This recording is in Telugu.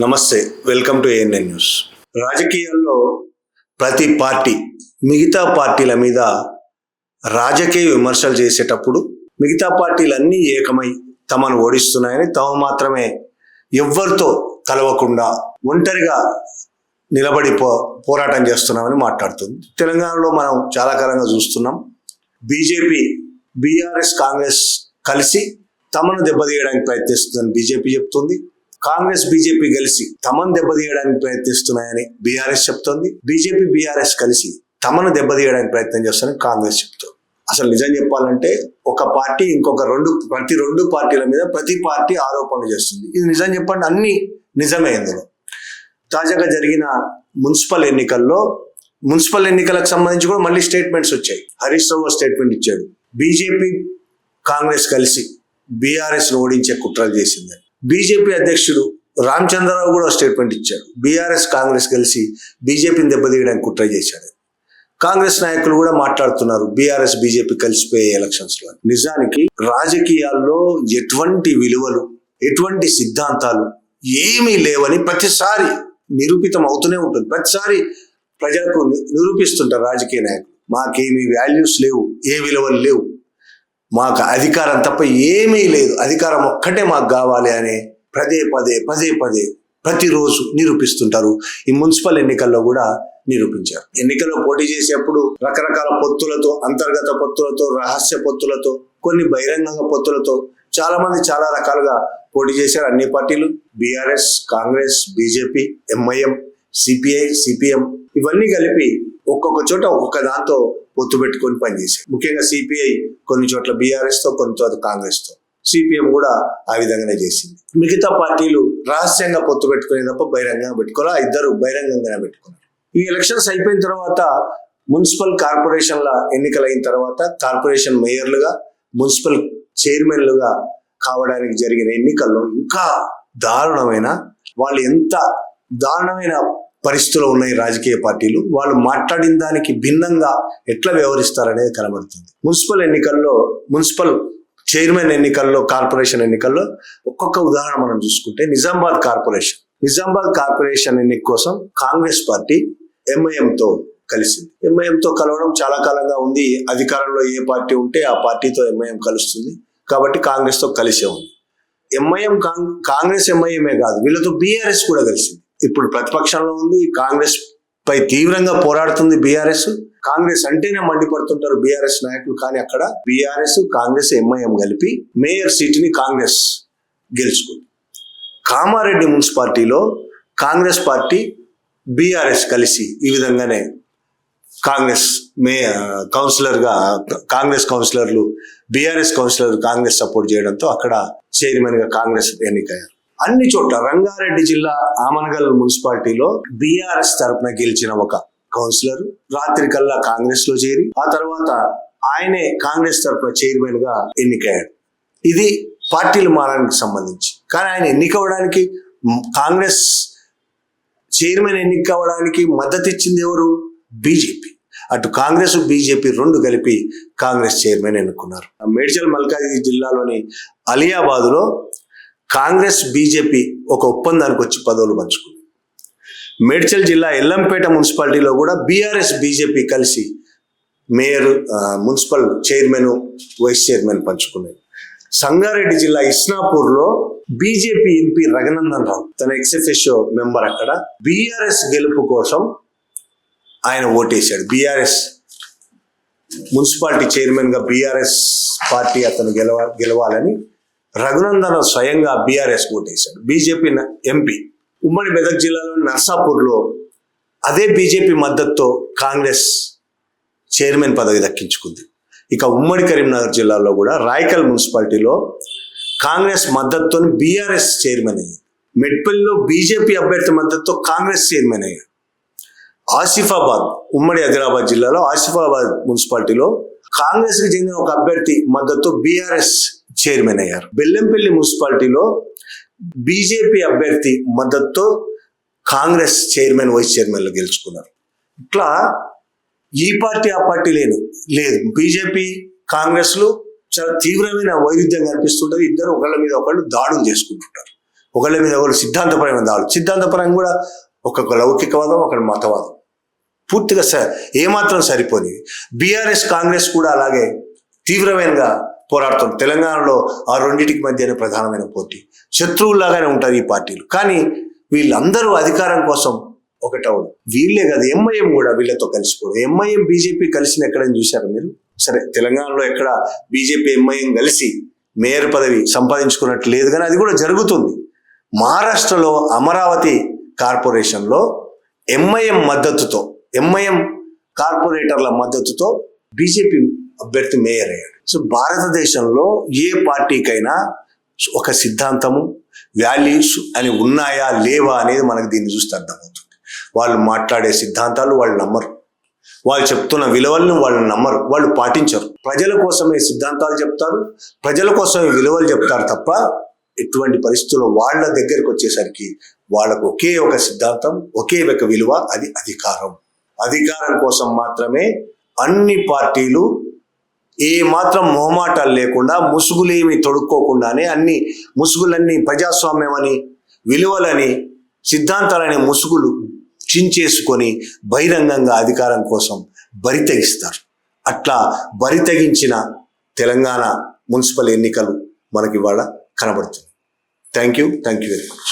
నమస్తే, వెల్కమ్ టు ఏఎన్ఎన్ న్యూస్. రాజకీయాల్లో ప్రతి పార్టీ మిగతా పార్టీల మీద రాజకీయ విమర్శలు చేసేటప్పుడు మిగతా పార్టీలన్నీ ఏకమై తమను ఓడిస్తున్నాయని, తాము మాత్రమే ఎవ్వరితో కలవకుండా ఒంటరిగా నిలబడి పోరాటం చేస్తున్నామని మాట్లాడుతుంది. తెలంగాణలో మనం చాలా కాలంగా చూస్తున్నాం. బీజేపీ, బీఆర్ఎస్, కాంగ్రెస్ కలిసి తమను దెబ్బతీయడానికి ప్రయత్నిస్తుందని బీజేపీ చెప్తుంది. కాంగ్రెస్, బీజేపీ కలిసి తమను దెబ్బతీయడానికి ప్రయత్నిస్తున్నాయని బీఆర్ఎస్ చెప్తోంది. బీజేపీ, బీఆర్ఎస్ కలిసి తమను దెబ్బతీయడానికి ప్రయత్నం చేస్తారని కాంగ్రెస్ చెప్తోంది. అసలు నిజం చెప్పాలంటే ఒక పార్టీ ఇంకొక ప్రతి రెండు పార్టీల మీద ప్రతి పార్టీ ఆరోపణలు చేస్తుంది. ఇది నిజం చెప్పండి, అన్ని నిజమే. ఇందులో తాజాగా జరిగిన మున్సిపల్ ఎన్నికలకు సంబంధించి కూడా మళ్ళీ స్టేట్మెంట్స్ వచ్చాయి. హరీష్ రావు స్టేట్మెంట్ ఇచ్చాడు. బీజేపీ, కాంగ్రెస్ కలిసి బీఆర్ఎస్ ను ఓడించే కుట్రలు చేసిందని. బీజేపీ అధ్యక్షుడు రామచంద్రరావు కూడా స్టేట్మెంట్ ఇచ్చాడు. బీఆర్ఎస్, కాంగ్రెస్ కలిసి బీజేపీని దెబ్బతీయడానికి కుట్ర చేశాడు. కాంగ్రెస్ నాయకులు కూడా మాట్లాడుతున్నారు బీఆర్ఎస్, బీజేపీ కలిసిపోయే ఎలక్షన్స్ లో. నిజానికి రాజకీయాల్లో ఎటువంటి విలువలు, ఎటువంటి సిద్ధాంతాలు ఏమీ లేవని ప్రతిసారి నిరూపితం అవుతూనే ఉంటుంది. ప్రతిసారి ప్రజలకు నిరూపిస్తుంటారు రాజకీయ నాయకులు. మాకేమీ వాల్యూస్ లేవు, ఏ విలువలు లేవు, మాకు అధికారం తప్ప ఏమీ లేదు, అధికారం ఒక్కటే మాకు కావాలి అని పదే పదే ప్రతిరోజు నిరూపిస్తుంటారు. ఈ మున్సిపల్ ఎన్నికల్లో కూడా నిరూపించారు. ఎన్నికల్లో పోటీ చేసేప్పుడు రకరకాల పొత్తులతో, అంతర్గత పొత్తులతో, రహస్య పొత్తులతో, కొన్ని బహిరంగ పొత్తులతో చాలా మంది చాలా రకాలుగా పోటీ చేశారు. అన్ని పార్టీలు, BRS, Congress, BJP, MIM, CPI, CPM ఇవన్నీ కలిపి ఒక్కొక్క చోట ఒక్కొక్క దాంతో పొత్తు పెట్టుకొని పనిచేశారు. ముఖ్యంగా సిపిఐ కొన్ని చోట్ల బీఆర్ఎస్ తో, కొన్ని చోట్ల కాంగ్రెస్ తో, సిపిఎం కూడా ఆ విధంగానే చేసింది. మిగతా పార్టీలు రహస్యంగా పొత్తు పెట్టుకునే తప్ప బహిరంగంగా పెట్టుకోవాలి. ఇద్దరు బహిరంగంగానే పెట్టుకున్నారు. ఈ ఎలక్షన్స్ అయిపోయిన తర్వాత మున్సిపల్ కార్పొరేషన్ల ఎన్నికలు అయిన తర్వాత కార్పొరేషన్ మేయర్లుగా, మున్సిపల్ చైర్మన్లుగా కావడానికి జరిగిన ఎన్నికల్లో ఇంకా దారుణమైన, వాళ్ళు ఎంత దారుణమైన పరిస్థితులు ఉన్నాయి రాజకీయ పార్టీలు, వాళ్ళు మాట్లాడిన దానికి భిన్నంగా ఎట్లా వ్యవహరిస్తారనేది కనబడుతుంది. మున్సిపల్ చైర్మన్ ఎన్నికల్లో, కార్పొరేషన్ ఎన్నికల్లో ఒక్కొక్క ఉదాహరణ మనం చూసుకుంటే, నిజామాబాద్ కార్పొరేషన్ ఎన్నిక కోసం కాంగ్రెస్ పార్టీ ఎంఐఎంతో కలిసింది. ఎంఐఎంతో కలవడం చాలా కాలంగా ఉంది. అధికారంలో ఏ పార్టీ ఉంటే ఆ పార్టీతో ఎంఐఎం కలుస్తుంది కాబట్టి కాంగ్రెస్ తో కలిసే ఉంది. కాంగ్రెస్ ఎంఐఎంఏ కాదు, వీళ్ళతో బీఆర్ఎస్ కూడా కలిసింది. ఇప్పుడు ప్రతిపక్షంలో ఉంది. కాంగ్రెస్ పై తీవ్రంగా పోరాడుతుంది బీఆర్ఎస్. కాంగ్రెస్ అంటేనే మండిపడుతుంటారు బీఆర్ఎస్ నాయకులు. కానీ అక్కడ బీఆర్ఎస్, కాంగ్రెస్, ఎంఐఎం కలిపి మేయర్ సీటుని కాంగ్రెస్ గెలుచుకుంది. కామారెడ్డి మున్సిపాలిటీలో కాంగ్రెస్ పార్టీ, బీఆర్ఎస్ కలిసి ఈ విధంగానే కాంగ్రెస్ కౌన్సిలర్లు, బీఆర్ఎస్ కౌన్సిలర్ కాంగ్రెస్ సపోర్ట్ చేయడంతో అక్కడ చైర్మన్ గా కాంగ్రెస్ ఎన్నికయ్యారు. అన్ని చోట్ల రంగారెడ్డి జిల్లా ఆమనగల్ మున్సిపాలిటీలో బీఆర్ఎస్ తరఫున గెలిచిన ఒక కౌన్సిలర్ రాత్రి కల్లా కాంగ్రెస్ లో చేరి ఆ తర్వాత ఆయనే కాంగ్రెస్ తరఫున చైర్మన్ గా ఎన్నికయ్యాడు. ఇది పార్టీలు మారడానికి సంబంధించి. కానీ ఆయన ఎన్నికవడానికి, కాంగ్రెస్ చైర్మన్ ఎన్నిక కావడానికి మద్దతు ఇచ్చింది ఎవరు? బీజేపీ. అటు కాంగ్రెస్, బీజేపీ రెండు కలిపి కాంగ్రెస్ చైర్మన్ ఎన్నుకున్నారు. మేడ్చల్ మల్కాజిగిరి జిల్లాలోని అలియాబాద్ లో కాంగ్రెస్, బీజేపీ ఒక ఒప్పందానికి వచ్చి పదవులు పంచుకుంది. మేడ్చల్ జిల్లా ఎల్లంపేట మున్సిపాలిటీలో కూడా బీఆర్ఎస్, బీజేపీ కలిసి mayor, municipal chairman, vice chairman పంచుకున్నాయి. సంగారెడ్డి జిల్లా ఇస్నాపూర్లో బీజేపీ ఎంపీ రఘునందన్ రావు, తన ఎక్స్ఎఫ్ఎస్ఓ మెంబర్, అక్కడ బీఆర్ఎస్ గెలుపు కోసం ఆయన ఓటేశాడు. బీఆర్ఎస్ మున్సిపాలిటీ చైర్మన్ గా బీఆర్ఎస్ పార్టీ అతను గెలవాలని రఘునందన్ స్వయంగా బీఆర్ఎస్ ఓటేశాడు. బీజేపీ ఎంపీ ఉమ్మడి మెదక్ జిల్లాలోని నర్సాపూర్లో అదే బీజేపీ మద్దతుతో కాంగ్రెస్ చైర్మన్ పదవి దక్కించుకుంది. ఇక ఉమ్మడి కరీంనగర్ జిల్లాలో కూడా రాయకల్ మున్సిపాలిటీలో కాంగ్రెస్ మద్దతుతో బీఆర్ఎస్ చైర్మన్ అయ్యింది. మెట్పల్లిలో బీజేపీ అభ్యర్థి మద్దతుతో కాంగ్రెస్ చైర్మన్ అయ్యాడు. ఆసిఫాబాద్, ఉమ్మడి ఆదిలాబాద్ జిల్లాలో ఆసిఫాబాద్ మున్సిపాలిటీలో కాంగ్రెస్ కి చెందిన ఒక అభ్యర్థి మద్దతుతో బీఆర్ఎస్ చైర్మన్ అయ్యారు. బెల్లంపల్లి మున్సిపాలిటీలో బీజేపీ అభ్యర్థి మద్దతుతో కాంగ్రెస్ చైర్మన్, వైస్ చైర్మన్లు గెలుచుకున్నారు. ఇట్లా ఈ పార్టీ ఆ పార్టీ లేదు. బీజేపీ, కాంగ్రెస్లు చాలా తీవ్రమైన వైరుధ్యం కనిపిస్తుంటది. ఇద్దరు ఒకళ్ళ మీద ఒకళ్ళు దాడులు చేసుకుంటుంటారు. ఒకళ్ళ మీద ఒకళ్ళు సిద్ధాంతపరమైన దాడులు. సిద్ధాంతపరంగా కూడా ఒక లౌకికవాదం, ఒకటి మతవాదం, పూర్తిగా ఏమాత్రం సరిపోయి. బీఆర్ఎస్ కాంగ్రెస్ కూడా అలాగే తీవ్రమైనగా పోరాడుతుంది. తెలంగాణలో ఆ రెండింటికి మధ్యనే ప్రధానమైన పోటీ. శత్రువులాగానే ఉంటారు ఈ పార్టీలు. కానీ వీళ్ళందరూ అధికారం కోసం ఒకటవడం. వీళ్ళే కాదు, ఎంఐఎం కూడా వీళ్ళతో కలిసిపోవడం. ఎంఐఎం బీజేపీ కలిసిన ఎక్కడైనా చూశారు మీరు? సరే, తెలంగాణలో ఎక్కడ బీజేపీ ఎంఐఎం కలిసి మేయర్ పదవి సంపాదించుకున్నట్టు లేదు, కానీ అది కూడా జరుగుతుంది. మహారాష్ట్రలో అమరావతి కార్పొరేషన్లో ఎంఐఎం మద్దతుతో, ఎంఐఎం కార్పొరేటర్ల మద్దతుతో బీజేపీ అభ్యర్థి మేయర్ అయ్యాడు. సో భారతదేశంలో ఏ పార్టీకైనా ఒక సిద్ధాంతము, వాల్యూస్ అని ఉన్నాయా లేవా అనేది మనకు దీన్ని చూస్తే అర్థమవుతుంది. వాళ్ళు మాట్లాడే సిద్ధాంతాలు వాళ్ళు నమ్మరు, వాళ్ళు చెప్తున్న విలువలను వాళ్ళు నమ్మరు, వాళ్ళు పాటించరు. ప్రజల కోసమే సిద్ధాంతాలు చెప్తారు, ప్రజల కోసమే విలువలు చెప్తారు తప్ప ఎటువంటి పరిస్థితుల్లో వాళ్ళ దగ్గరికి వచ్చేసరికి వాళ్ళకు ఒకే ఒక సిద్ధాంతం, ఒకే ఒక విలువ, అది అధికారం. అధికారం కోసం మాత్రమే అన్ని పార్టీలు ఏ మాత్రం మొహమాటాలు లేకుండా, ముసుగులేమి తొడుక్కోకుండానే అన్ని ముసుగులన్నీ ప్రజాస్వామ్యం అని, విలువలని, సిద్ధాంతాలనే ముసుగులు చించేసుకొని బహిరంగంగా అధికారం కోసం బరి తెగిస్తారు. అట్లా బరి తెగించిన తెలంగాణ మున్సిపల్ ఎన్నికలు మనకి ఇవాళ కనబడుతుంది. Thank you very much.